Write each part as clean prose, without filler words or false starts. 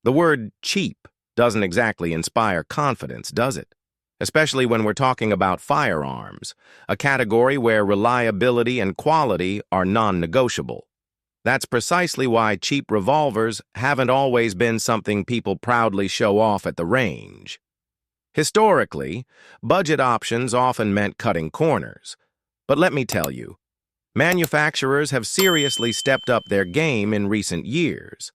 The word cheap doesn't exactly inspire confidence, does it? Especially when we're talking about firearms, a category where reliability and quality are non-negotiable. That's precisely why cheap revolvers haven't always been something people proudly show off at the range. Historically, budget options often meant cutting corners. But let me tell you, manufacturers have seriously stepped up their game in recent years.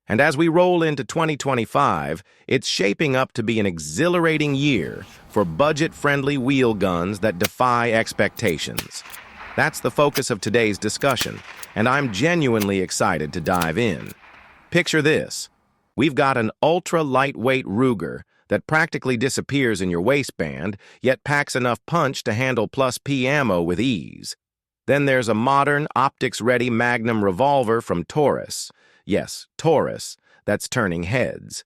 And as we roll into 2025, it's shaping up to be an exhilarating year for budget-friendly wheel guns that defy expectations. That's the focus of today's discussion, and I'm genuinely excited to dive in. Picture this. We've got an ultra-lightweight Ruger that practically disappears in your waistband, yet packs enough punch to handle plus P ammo with ease. Then there's a modern, optics-ready Magnum revolver from Taurus. Yes, Taurus, that's turning heads.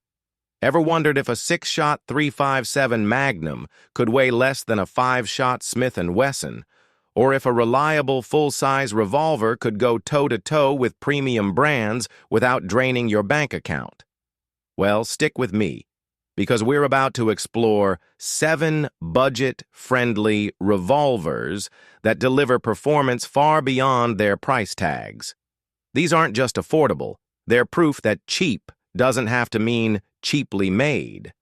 Ever wondered if a 6-shot .357 Magnum could weigh less than a 5-shot Smith & Wesson? Or if a reliable full-size revolver could go toe-to-toe with premium brands without draining your bank account? Well, stick with me, because we're about to explore 7 budget-friendly revolvers that deliver performance far beyond their price tags. These aren't just affordable. They're proof that cheap doesn't have to mean cheaply made.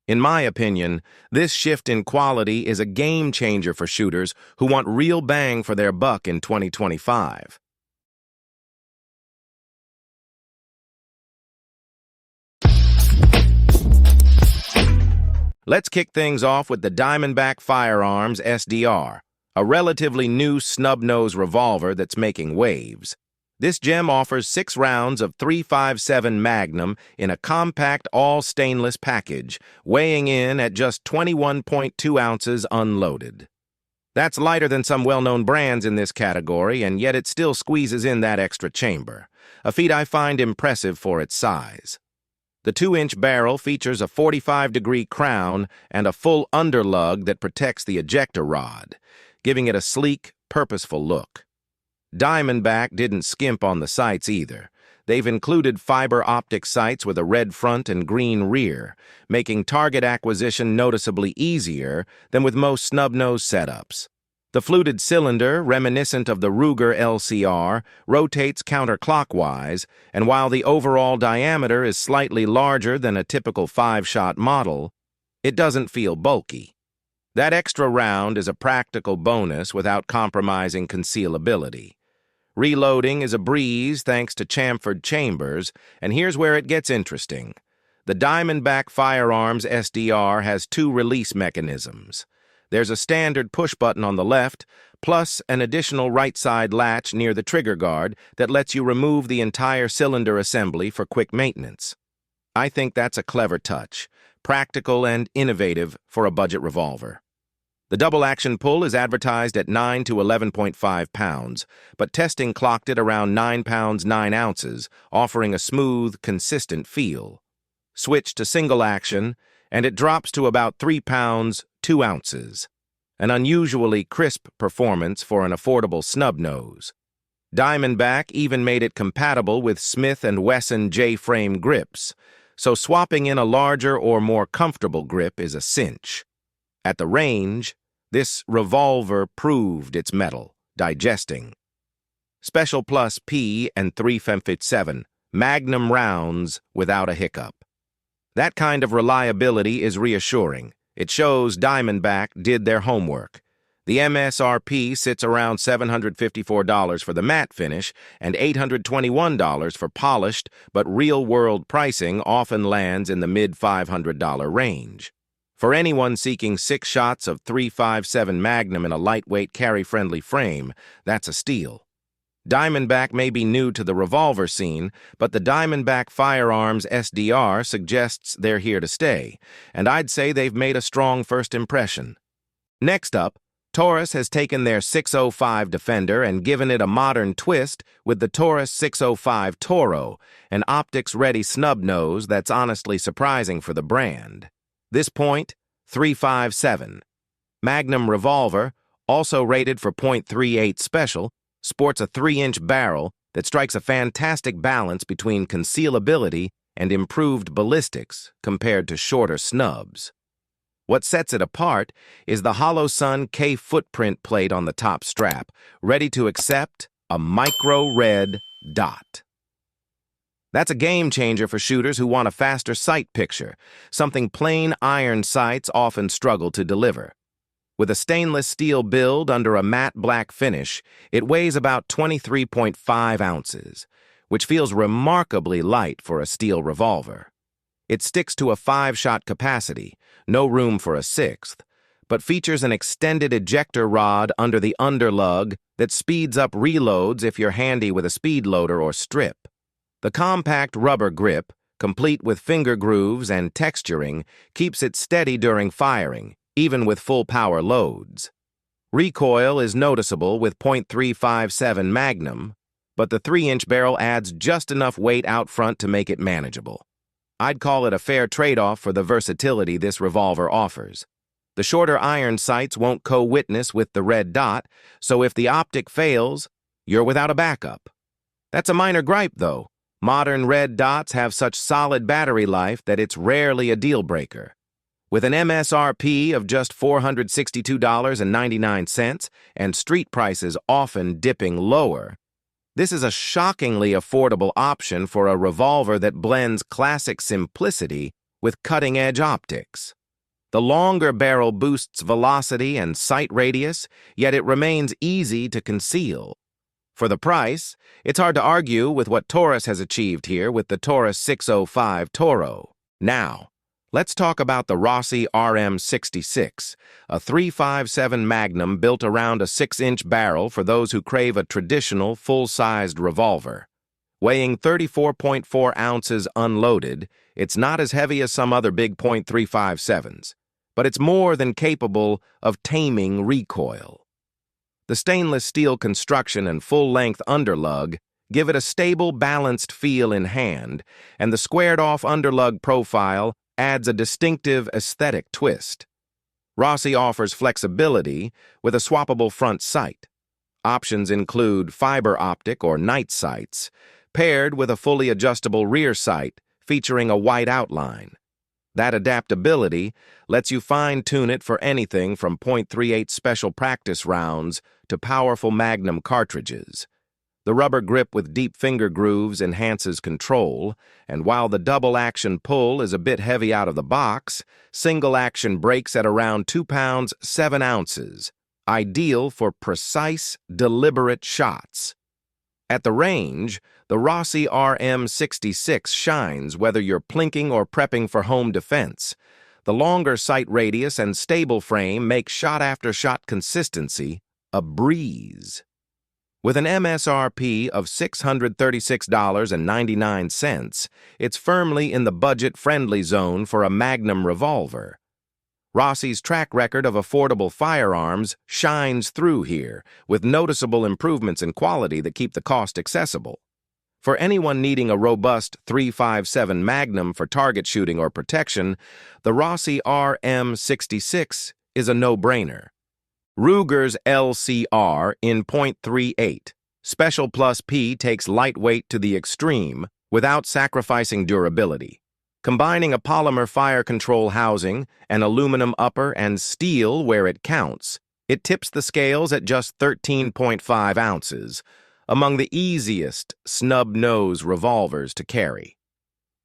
In my opinion, this shift in quality is a game changer for shooters who want real bang for their buck in 2025. Let's kick things off with the Diamondback Firearms SDR, a relatively new snub-nose revolver that's making waves. This gem offers 6 rounds of .357 Magnum in a compact all-stainless package, weighing in at just 21.2 ounces unloaded. That's lighter than some well-known brands in this category, and yet it still squeezes in that extra chamber, a feat I find impressive for its size. The 2-inch barrel features a 45-degree crown and a full underlug that protects the ejector rod, giving it a sleek, purposeful look. Diamondback didn't skimp on the sights either. They've included fiber optic sights with a red front and green rear, making target acquisition noticeably easier than with most snub-nose setups. The fluted cylinder, reminiscent of the Ruger LCR, rotates counterclockwise, and while the overall diameter is slightly larger than a typical 5-shot model, it doesn't feel bulky. That extra round is a practical bonus without compromising concealability. Reloading is a breeze thanks to chamfered chambers, and here's where it gets interesting. The Diamondback Firearms SDR has 2 release mechanisms. There's a standard push button on the left, plus an additional right-side latch near the trigger guard that lets you remove the entire cylinder assembly for quick maintenance. I think that's a clever touch, practical and innovative for a budget revolver. The double-action pull is advertised at 9 to 11.5 pounds, but testing clocked it around 9 pounds 9 ounces, offering a smooth, consistent feel. Switch to single action, and it drops to about 3 pounds 2 ounces, an unusually crisp performance for an affordable snub-nose. Diamondback even made it compatible with Smith & Wesson J-frame grips, so swapping in a larger or more comfortable grip is a cinch. At the range, this revolver proved its mettle, digesting. Special Plus P and .357 Magnum rounds without a hiccup. That kind of reliability is reassuring. It shows Diamondback did their homework. The MSRP sits around $754 for the matte finish and $821 for polished, but real-world pricing often lands in the mid-$500 range. For anyone seeking 6 shots of .357 Magnum in a lightweight, carry-friendly frame, that's a steal. Diamondback may be new to the revolver scene, but the Diamondback Firearms SDR suggests they're here to stay, and I'd say they've made a strong first impression. Next up, Taurus has taken their 605 Defender and given it a modern twist with the Taurus 605 Toro, an optics-ready snub-nose that's honestly surprising for the brand. This point, .357. Magnum revolver, also rated for .38 special, sports a 3-inch barrel that strikes a fantastic balance between concealability and improved ballistics compared to shorter snubs. What sets it apart is the HoloSun K footprint plate on the top strap, ready to accept a micro red dot. That's a game changer for shooters who want a faster sight picture, something plain iron sights often struggle to deliver. With a stainless steel build under a matte black finish, it weighs about 23.5 ounces, which feels remarkably light for a steel revolver. It sticks to a 5-shot capacity, no room for a sixth, but features an extended ejector rod under the underlug that speeds up reloads if you're handy with a speed loader or strip. The compact rubber grip, complete with finger grooves and texturing, keeps it steady during firing, even with full power loads. Recoil is noticeable with .357 Magnum, but the 3-inch barrel adds just enough weight out front to make it manageable. I'd call it a fair trade-off for the versatility this revolver offers. The shorter iron sights won't co-witness with the red dot, so if the optic fails, you're without a backup. That's a minor gripe, though. Modern red dots have such solid battery life that it's rarely a deal-breaker. With an MSRP of just $462.99 and street prices often dipping lower, this is a shockingly affordable option for a revolver that blends classic simplicity with cutting-edge optics. The longer barrel boosts velocity and sight radius, yet it remains easy to conceal. For the price, it's hard to argue with what Taurus has achieved here with the Taurus 605 Toro. Now, let's talk about the Rossi RM66, a .357 Magnum built around a 6-inch barrel for those who crave a traditional, full-sized revolver. Weighing 34.4 ounces unloaded, it's not as heavy as some other big .357s, but it's more than capable of taming recoil. The stainless steel construction and full-length underlug give it a stable, balanced feel in hand, and the squared-off underlug profile adds a distinctive aesthetic twist. Rossi offers flexibility with a swappable front sight. Options include fiber optic or night sights, paired with a fully adjustable rear sight featuring a white outline. That adaptability lets you fine-tune it for anything from .38 special practice rounds to powerful Magnum cartridges. The rubber grip with deep finger grooves enhances control, and while the double-action pull is a bit heavy out of the box, single-action breaks at around 2 pounds 7 ounces, ideal for precise, deliberate shots. At the range, the Rossi RM66 shines whether you're plinking or prepping for home defense. The longer sight radius and stable frame make shot-after-shot consistency a breeze. With an MSRP of $636.99, it's firmly in the budget-friendly zone for a Magnum revolver. Rossi's track record of affordable firearms shines through here, with noticeable improvements in quality that keep the cost accessible. For anyone needing a robust .357 Magnum for target shooting or protection, the Rossi RM66 is a no-brainer. Ruger's LCR in .38. Special Plus P takes lightweight to the extreme without sacrificing durability. Combining a polymer fire control housing, an aluminum upper, and steel where it counts, it tips the scales at just 13.5 ounces, among the easiest snub-nose revolvers to carry.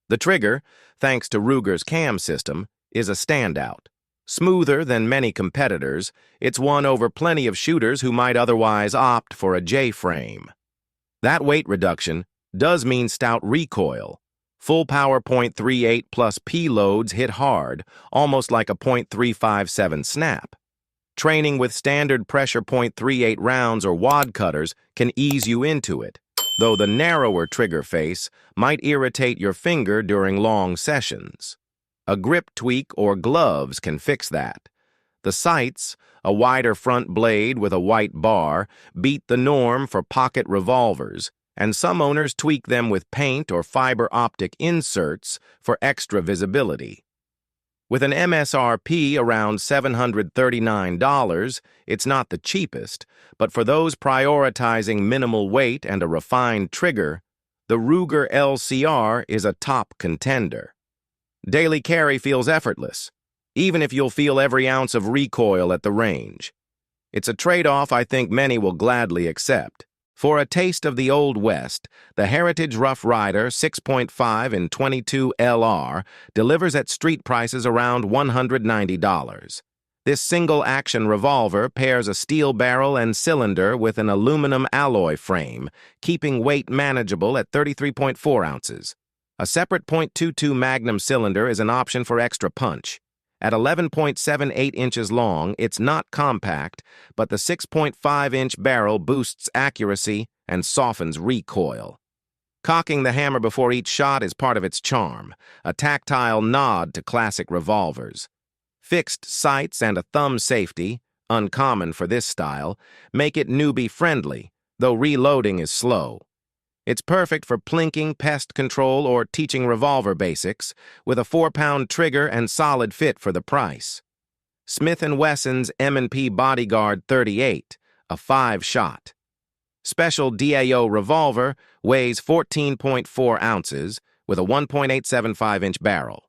The trigger, thanks to Ruger's cam system, is a standout. Smoother than many competitors, it's won over plenty of shooters who might otherwise opt for a J-frame. That weight reduction does mean stout recoil. Full power .38 plus P loads hit hard, almost like a .357 snap. Training with standard pressure .38 rounds or wad cutters can ease you into it, though the narrower trigger face might irritate your finger during long sessions. A grip tweak or gloves can fix that. The sights, a wider front blade with a white bar, beat the norm for pocket revolvers, and some owners tweak them with paint or fiber optic inserts for extra visibility. With an MSRP around $739, it's not the cheapest, but for those prioritizing minimal weight and a refined trigger, the Ruger LCR is a top contender. Daily carry feels effortless, even if you'll feel every ounce of recoil at the range. It's a trade-off I think many will gladly accept. For a taste of the Old West, the Heritage Rough Rider 6.5 in 22 LR delivers at street prices around $190. This single-action revolver pairs a steel barrel and cylinder with an aluminum alloy frame, keeping weight manageable at 33.4 ounces. A separate .22 Magnum cylinder is an option for extra punch. At 11.78 inches long, it's not compact, but the 6.5-inch barrel boosts accuracy and softens recoil. Cocking the hammer before each shot is part of its charm, a tactile nod to classic revolvers. Fixed sights and a thumb safety, uncommon for this style, make it newbie-friendly, though reloading is slow. It's perfect for plinking, pest control, or teaching revolver basics, with a 4-pound trigger and solid fit for the price. Smith & Wesson's M&P Bodyguard 38, a 5-shot. Special DAO revolver weighs 14.4 ounces with a 1.875-inch barrel.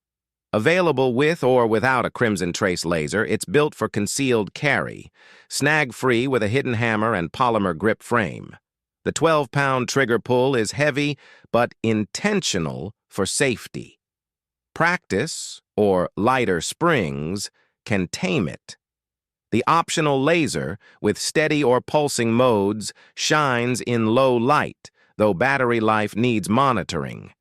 Available with or without a Crimson Trace laser, it's built for concealed carry, snag-free with a hidden hammer and polymer grip frame. The 12-pound trigger pull is heavy but intentional for safety. Practice, or lighter springs, can tame it. The optional laser, with steady or pulsing modes, shines in low light, though battery life needs monitoring.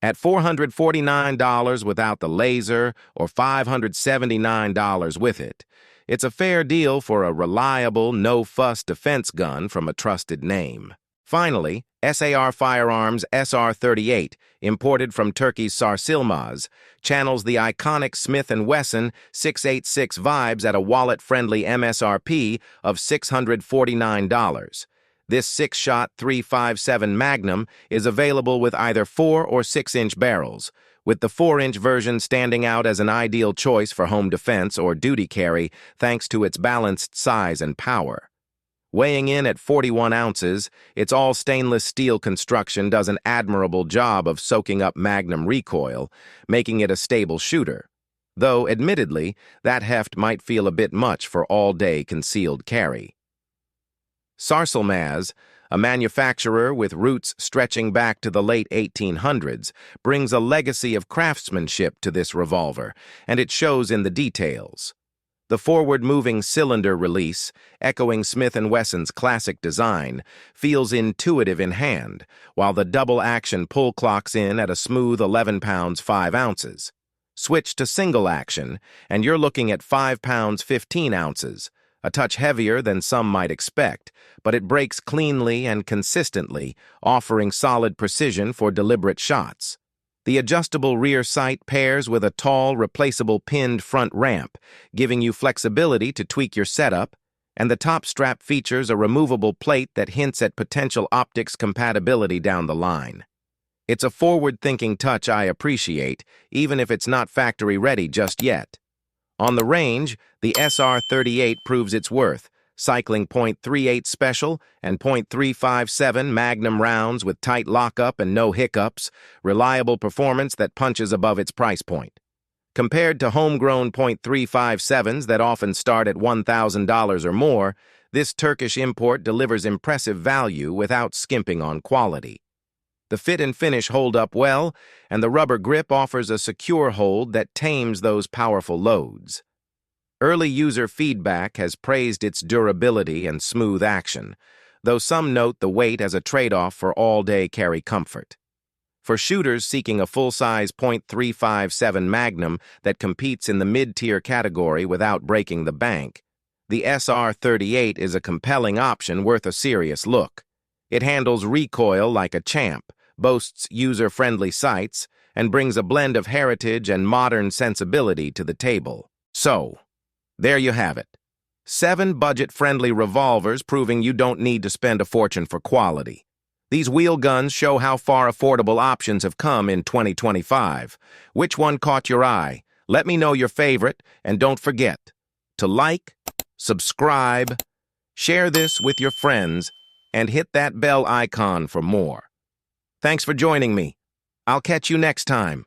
At $449 without the laser or $579 with it, it's a fair deal for a reliable, no-fuss defense gun from a trusted name. Finally, SAR Firearms SR38, imported from Turkey's Sarsılmaz, channels the iconic Smith & Wesson 686 vibes at a wallet-friendly MSRP of $649. This 6-shot 357 Magnum is available with either 4 or 6-inch barrels, with the 4-inch version standing out as an ideal choice for home defense or duty carry thanks to its balanced size and power. Weighing in at 41 ounces, its all-stainless steel construction does an admirable job of soaking up Magnum recoil, making it a stable shooter. Though, admittedly, that heft might feel a bit much for all-day concealed carry. Sarsılmaz, a manufacturer with roots stretching back to the late 1800s, brings a legacy of craftsmanship to this revolver, and it shows in the details. The forward-moving cylinder release, echoing Smith & Wesson's classic design, feels intuitive in hand, while the double-action pull clocks in at a smooth 11 pounds 5 ounces. Switch to single action, and you're looking at 5 pounds 15 ounces, a touch heavier than some might expect, but it breaks cleanly and consistently, offering solid precision for deliberate shots. The adjustable rear sight pairs with a tall, replaceable pinned front ramp, giving you flexibility to tweak your setup, and the top strap features a removable plate that hints at potential optics compatibility down the line. It's a forward-thinking touch I appreciate, even if it's not factory-ready just yet. On the range, the SR38 proves its worth, cycling .38 Special and .357 Magnum rounds with tight lockup and no hiccups, reliable performance that punches above its price point. Compared to homegrown .357s that often start at $1,000 or more, this Turkish import delivers impressive value without skimping on quality. The fit and finish hold up well, and the rubber grip offers a secure hold that tames those powerful loads. Early user feedback has praised its durability and smooth action, though some note the weight as a trade-off for all-day carry comfort. For shooters seeking a full-size .357 Magnum that competes in the mid-tier category without breaking the bank, the SR38 is a compelling option worth a serious look. It handles recoil like a champ, boasts user-friendly sights, and brings a blend of heritage and modern sensibility to the table. So, there you have it. 7 budget-friendly revolvers proving you don't need to spend a fortune for quality. These wheel guns show how far affordable options have come in 2025. Which one caught your eye? Let me know your favorite, and don't forget to like, subscribe, share this with your friends, and hit that bell icon for more. Thanks for joining me. I'll catch you next time.